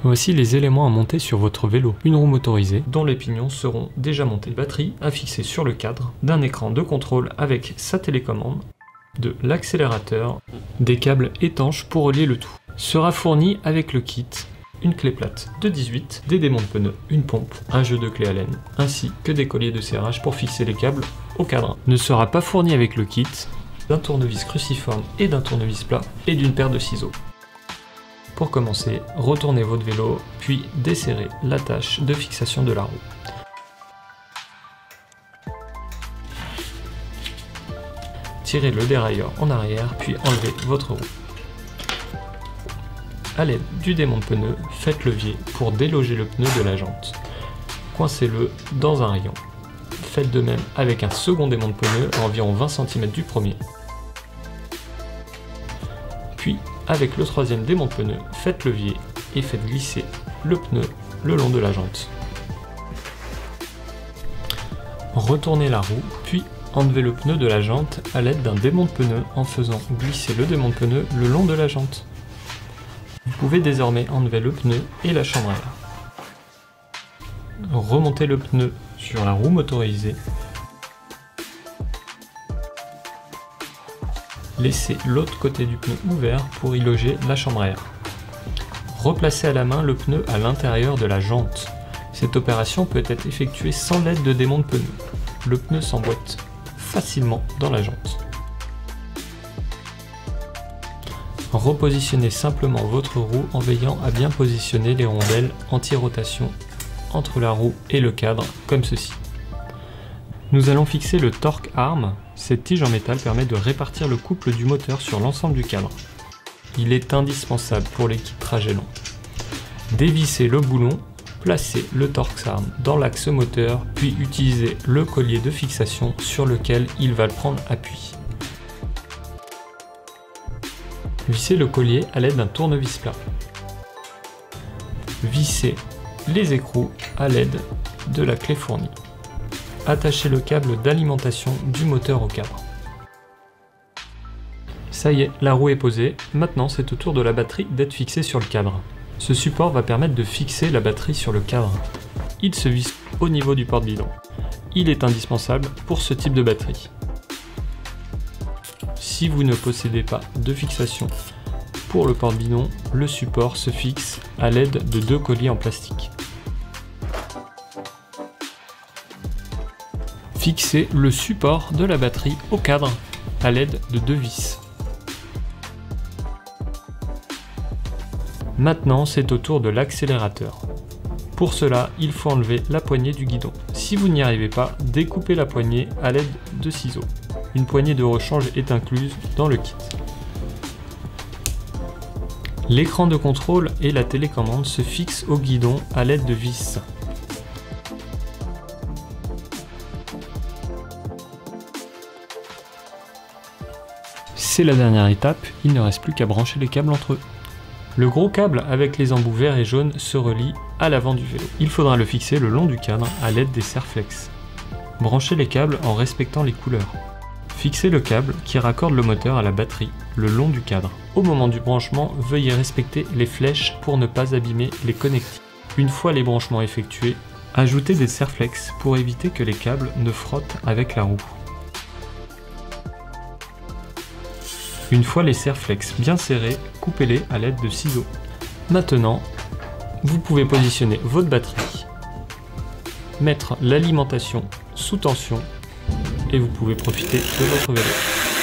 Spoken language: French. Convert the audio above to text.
Voici les éléments à monter sur votre vélo. Une roue motorisée dont les pignons seront déjà montés. Batterie à fixer sur le cadre, d'un écran de contrôle avec sa télécommande, de l'accélérateur, des câbles étanches pour relier le tout. Sera fourni avec le kit une clé plate de 18, des démonts de pneus, une pompe, un jeu de clés Allen, ainsi que des colliers de serrage pour fixer les câbles au cadre. Ne sera pas fourni avec le kit d'un tournevis cruciforme et d'un tournevis plat et d'une paire de ciseaux. Pour commencer, retournez votre vélo, puis desserrez l'attache de fixation de la roue. Tirez le dérailleur en arrière, puis enlevez votre roue. A l'aide du démon de pneu, faites levier pour déloger le pneu de la jante. Coincez-le dans un rayon. Faites de même avec un second démon de pneu à environ 20 cm du premier. Puis, avec le troisième démon de pneu, faites levier et faites glisser le pneu le long de la jante. Retournez la roue, puis enlevez le pneu de la jante à l'aide d'un démon de pneu en faisant glisser le démon de pneu le long de la jante. Vous pouvez désormais enlever le pneu et la chambre à air. Remontez le pneu sur la roue motorisée. Laissez l'autre côté du pneu ouvert pour y loger la chambre à air. Replacez à la main le pneu à l'intérieur de la jante. Cette opération peut être effectuée sans l'aide de démon de pneu. Le pneu s'emboîte facilement dans la jante. Repositionnez simplement votre roue en veillant à bien positionner les rondelles anti-rotation entre la roue et le cadre, comme ceci. Nous allons fixer le torque arm. Cette tige en métal permet de répartir le couple du moteur sur l'ensemble du cadre. Il est indispensable pour les kits trajet long. Dévissez le boulon, placez le torque arm dans l'axe moteur, puis utilisez le collier de fixation sur lequel il va prendre appui. Vissez le collier à l'aide d'un tournevis plat. Vissez les écrous à l'aide de la clé fournie. Attachez le câble d'alimentation du moteur au cadre. Ça y est, la roue est posée. Maintenant, c'est au tour de la batterie d'être fixée sur le cadre. Ce support va permettre de fixer la batterie sur le cadre. Il se visse au niveau du porte-bidon. Il est indispensable pour ce type de batterie. Si vous ne possédez pas de fixation pour le porte-bidon, le support se fixe à l'aide de 2 colliers en plastique. Fixez le support de la batterie au cadre à l'aide de 2 vis. Maintenant, c'est au tour de l'accélérateur. Pour cela, il faut enlever la poignée du guidon. Si vous n'y arrivez pas, découpez la poignée à l'aide de ciseaux. Une poignée de rechange est incluse dans le kit. L'écran de contrôle et la télécommande se fixent au guidon à l'aide de vis. C'est la dernière étape, il ne reste plus qu'à brancher les câbles entre eux. Le gros câble avec les embouts verts et jaunes se relie à l'avant du vélo. Il faudra le fixer le long du cadre à l'aide des serre-flex. Branchez les câbles en respectant les couleurs. Fixez le câble qui raccorde le moteur à la batterie le long du cadre. Au moment du branchement, veuillez respecter les flèches pour ne pas abîmer les connectiques. Une fois les branchements effectués, ajoutez des serre-flex pour éviter que les câbles ne frottent avec la roue. Une fois les serre-flex bien serrés, coupez-les à l'aide de ciseaux. Maintenant, vous pouvez positionner votre batterie, mettre l'alimentation sous tension et vous pouvez profiter de votre vélo.